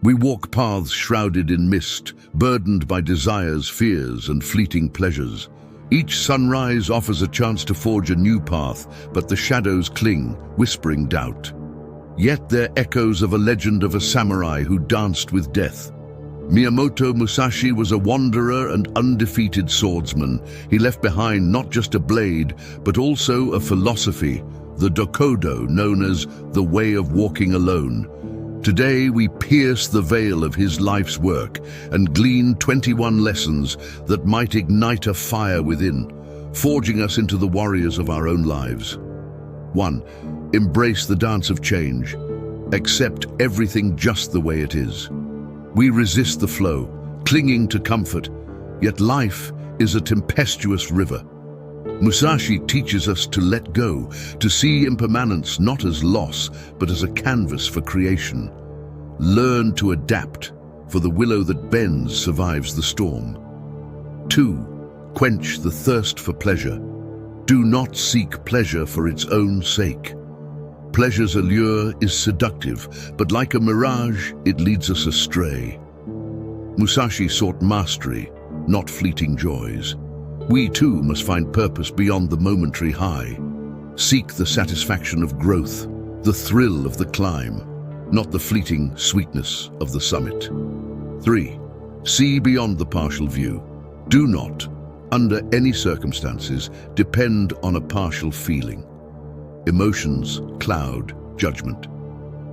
We walk paths shrouded in mist, burdened by desires, fears, and fleeting pleasures. Each sunrise offers a chance to forge a new path, but the shadows cling, whispering doubt. Yet they're echoes of a legend of a samurai who danced with death. Miyamoto Musashi was a wanderer and undefeated swordsman. He left behind not just a blade, but also a philosophy, the Dokodo, known as the way of walking alone. Today we pierce the veil of his life's work and glean 21 lessons that might ignite a fire within, forging us into the warriors of our own lives. 1. Embrace the dance of change. Accept everything just the way it is. We resist the flow, clinging to comfort, yet life is a tempestuous river. Musashi teaches us to let go, to see impermanence not as loss, but as a canvas for creation. Learn to adapt, for the willow that bends survives the storm. 2. Quench the thirst for pleasure. Do not seek pleasure for its own sake. Pleasure's allure is seductive, but like a mirage, it leads us astray. Musashi sought mastery, not fleeting joys. We too must find purpose beyond the momentary high. Seek the satisfaction of growth, the thrill of the climb, not the fleeting sweetness of the summit. 3. See beyond the partial view. Do not, under any circumstances, depend on a partial feeling. Emotions cloud judgment.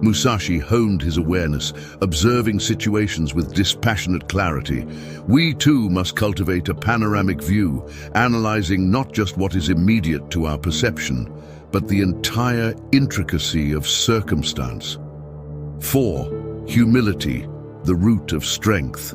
Musashi honed his awareness, observing situations with dispassionate clarity. We too must cultivate a panoramic view, analyzing not just what is immediate to our perception, but the entire intricacy of circumstance. 4. Humility, the root of strength.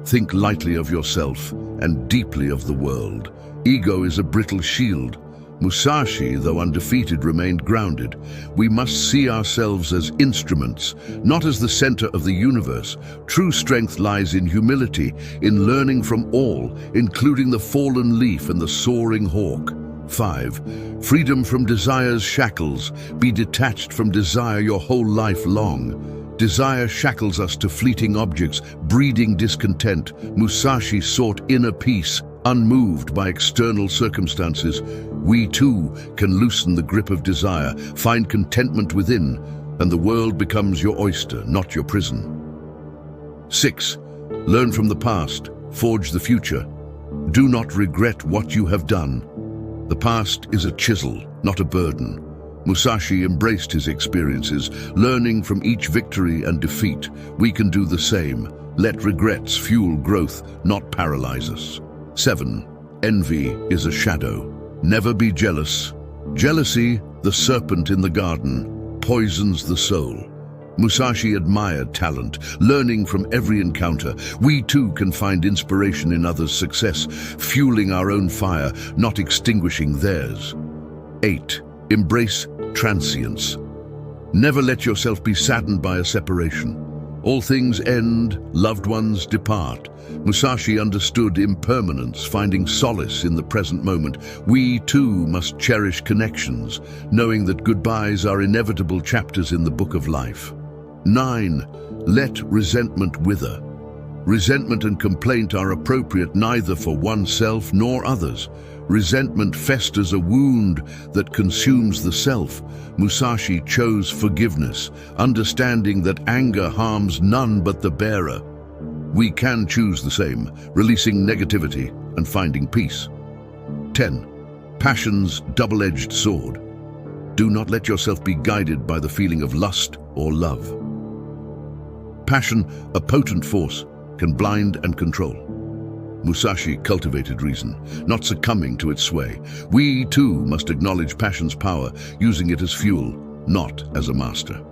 Think lightly of yourself and deeply of the world. Ego is a brittle shield. Musashi, though undefeated, remained grounded. We must see ourselves as instruments, not as the center of the universe. True strength lies in humility, in learning from all, including the fallen leaf and the soaring hawk. 5. Freedom from desire's shackles. Be detached from desire your whole life long. Desire shackles us to fleeting objects, breeding discontent. Musashi sought inner peace, unmoved by external circumstances. We too can loosen the grip of desire, find contentment within, and the world becomes your oyster, not your prison. 6. Learn from the past, forge the future. Do not regret what you have done. The past is a chisel, not a burden. Musashi embraced his experiences, learning from each victory and defeat. We can do the same. Let regrets fuel growth, not paralyze us. 7. Envy is a shadow. Never be jealous. Jealousy, the serpent in the garden, poisons the soul. Musashi admired talent, learning from every encounter. We too can find inspiration in others' success, fueling our own fire, not extinguishing theirs. 8. Embrace transience. Never let yourself be saddened by a separation. All things end, loved ones depart. Musashi understood impermanence, finding solace in the present moment. We too must cherish connections, knowing that goodbyes are inevitable chapters in the book of life. 9. Let resentment wither. Resentment and complaint are appropriate neither for oneself nor others. Resentment festers a wound that consumes the self. Musashi chose forgiveness, understanding that anger harms none but the bearer. We can choose the same, releasing negativity and finding peace. 10. Passion's double-edged sword. Do not let yourself be guided by the feeling of lust or love. Passion, a potent force, can blind and control. Musashi cultivated reason, not succumbing to its sway. We too must acknowledge passion's power, using it as fuel, not as a master.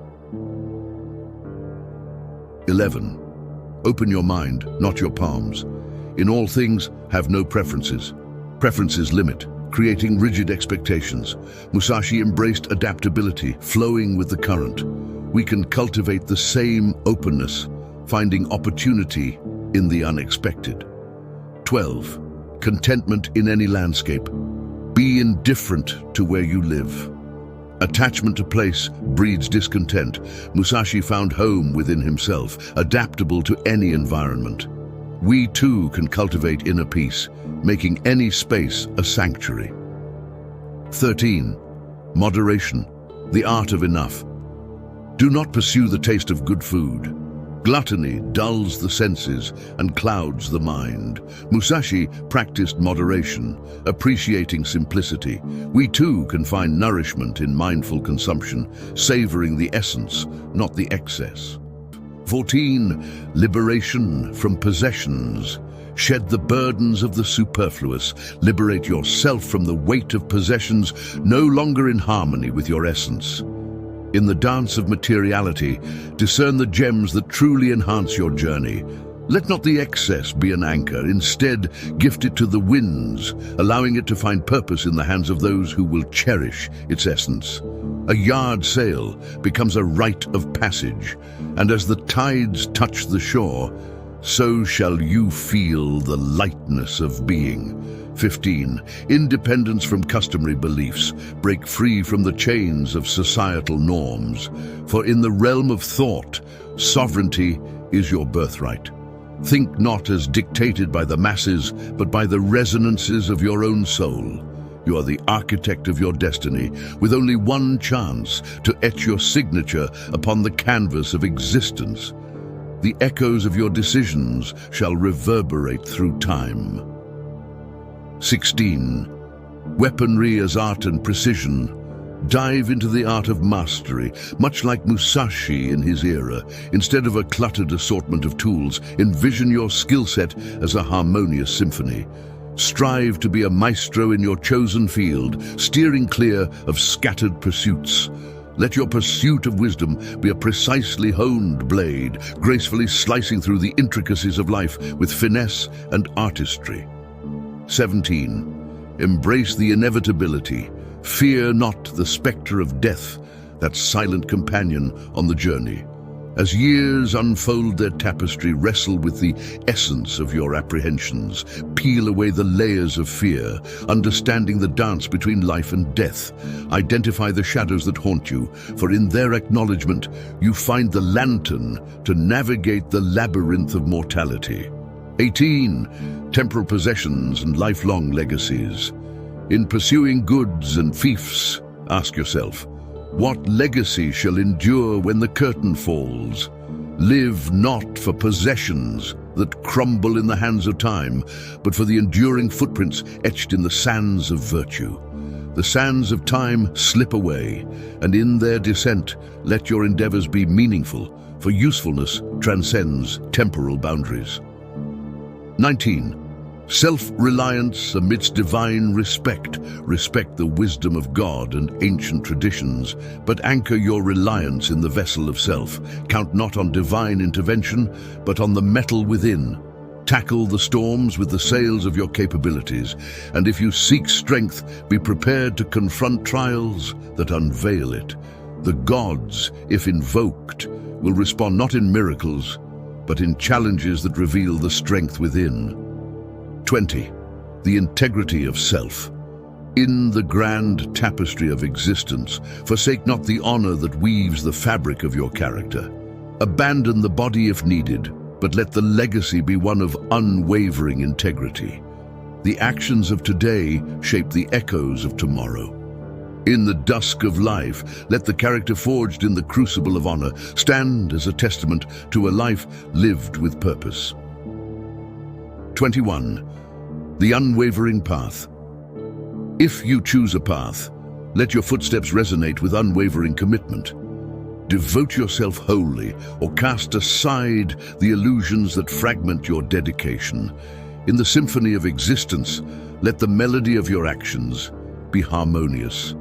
11. Open your mind, not your palms. In all things, have no preferences. Preferences limit, creating rigid expectations. Musashi embraced adaptability, flowing with the current. We can cultivate the same openness, finding opportunity in the unexpected. 12. Contentment in any landscape. Be indifferent to where you live. Attachment to place breeds discontent. Musashi found home within himself, adaptable to any environment. We too can cultivate inner peace, making any space a sanctuary. 13. Moderation, the art of enough. Do not pursue the taste of good food. Gluttony dulls the senses and clouds the mind. Musashi practiced moderation, appreciating simplicity. We too can find nourishment in mindful consumption, savoring the essence, not the excess. 14. Liberation from possessions. Shed the burdens of the superfluous. Liberate yourself from the weight of possessions no longer in harmony with your essence. In the dance of materiality, discern the gems that truly enhance your journey. Let not the excess be an anchor. Instead, gift it to the winds, allowing it to find purpose in the hands of those who will cherish its essence. A yard sail becomes a rite of passage, and as the tides touch the shore, so shall you feel the lightness of being. 15. Independence from customary beliefs. Break free from the chains of societal norms. For in the realm of thought, sovereignty is your birthright. Think not as dictated by the masses, but by the resonances of your own soul. You are the architect of your destiny, with only one chance to etch your signature upon the canvas of existence. The echoes of your decisions shall reverberate through time. 16. Weaponry as art and precision. Dive into the art of mastery, much like Musashi in his era. Instead of a cluttered assortment of tools, envision your skill set as a harmonious symphony. Strive to be a maestro in your chosen field, steering clear of scattered pursuits. Let your pursuit of wisdom be a precisely honed blade, gracefully slicing through the intricacies of life with finesse and artistry. 17. Embrace the inevitability. Fear not the spectre of death, that silent companion on the journey. As years unfold their tapestry, wrestle with the essence of your apprehensions. Peel away the layers of fear, understanding the dance between life and death. Identify the shadows that haunt you, for in their acknowledgement, you find the lantern to navigate the labyrinth of mortality. 18. Temporal possessions and lifelong legacies. In pursuing goods and fiefs, ask yourself, what legacy shall endure when the curtain falls? Live not for possessions that crumble in the hands of time, but for the enduring footprints etched in the sands of virtue. The sands of time slip away, and in their descent, let your endeavors be meaningful, for usefulness transcends temporal boundaries. 19. Self-reliance amidst divine respect. Respect the wisdom of God and ancient traditions, but anchor your reliance in the vessel of self. Count not on divine intervention, but on the metal within. Tackle the storms with the sails of your capabilities, and if you seek strength, be prepared to confront trials that unveil it. The gods, if invoked, will respond not in miracles, but in challenges that reveal the strength within. 20. The integrity of self. In the grand tapestry of existence, forsake not the honor that weaves the fabric of your character. Abandon the body if needed, but let the legacy be one of unwavering integrity. The actions of today shape the echoes of tomorrow. In the dusk of life, let the character forged in the crucible of honor stand as a testament to a life lived with purpose. 21. The unwavering path. If you choose a path, let your footsteps resonate with unwavering commitment. Devote yourself wholly, or cast aside the illusions that fragment your dedication. In the symphony of existence, let the melody of your actions be harmonious.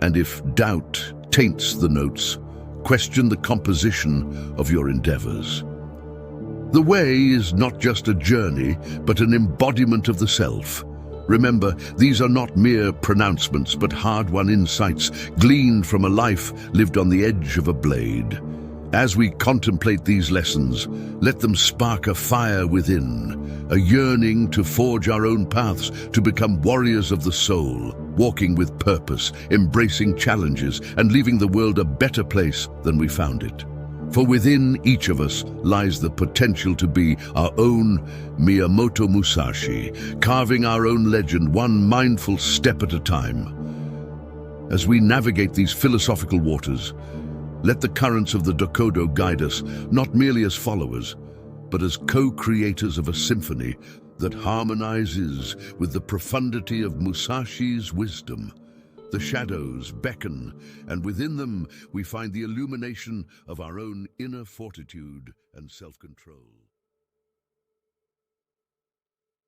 And if doubt taints the notes, question the composition of your endeavors. The way is not just a journey, but an embodiment of the self. Remember, these are not mere pronouncements, but hard-won insights gleaned from a life lived on the edge of a blade. As we contemplate these lessons, let them spark a fire within, a yearning to forge our own paths, to become warriors of the soul, walking with purpose, embracing challenges, and leaving the world a better place than we found it. For within each of us lies the potential to be our own Miyamoto Musashi, carving our own legend one mindful step at a time. As we navigate these philosophical waters, let the currents of the Dokudo guide us, not merely as followers, but as co-creators of a symphony that harmonizes with the profundity of Musashi's wisdom. The shadows beckon, and within them we find the illumination of our own inner fortitude and self-control.